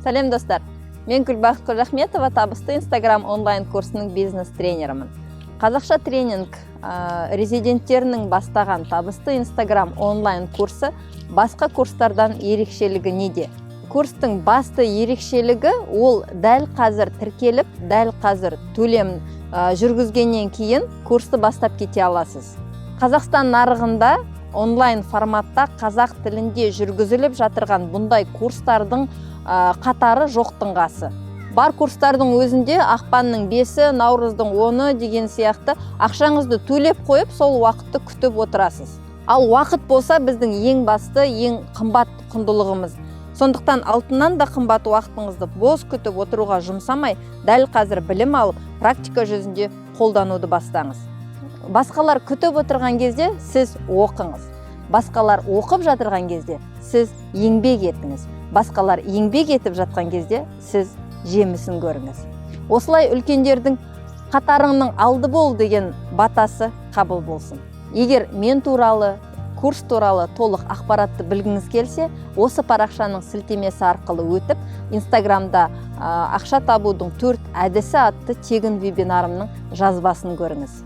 Сәлем достар, мен Гүлбақыт Қожахметова, табысты Instagram онлайн курсының бизнес тренерімін. Қазақша тренинг резиденттерінің бастаған табысты Instagram онлайн курсы басқа курстардан ерекшелігі неде? Курстың басты ерекшелігі ол дәл қазір тіркеліп, дәл қазір төлем жүргізгеннен кейін курсты бастап кете аласыз. Қазақстан нарығында онлайн форматта қазақ тілінде жүргізіліп жатырған бұндай курстардың қатары жоқтың қасы. Бар курстардың өзінде ақпанның 5-і, наурыздың 10-і деген сияқты ақшаңызды төлеп қойып, сол уақытты күтіп отырасыз. Ал уақыт болса біздің ең басты, ең қымбат құндылығымыз. Сондықтан алтыннан да қымбат уақытыңызды бос күтіп отыруға жұмсамай, дәл қазір білім алып, практика жүзінде қолдануды бастаңыз. Басқалар күтіп отырған кезде сіз оқыңыз. Басқалар оқып жатырған кезде сіз еңбек етіңіз. Басқалар еңбек етіп жатқан кезде сіз жемісін көріңіз. Осылай үлкендердің қатарыңның алды бол деген батасы қабыл болсын. Егер мен туралы, курс туралы толық ақпаратты білгіңіз келсе, осы парақшаның сілтемесі арқылы өтіп, Инстаграмда ақша табудың 4 әдісі атты тегін вебинарымның жазбасын көріңіз.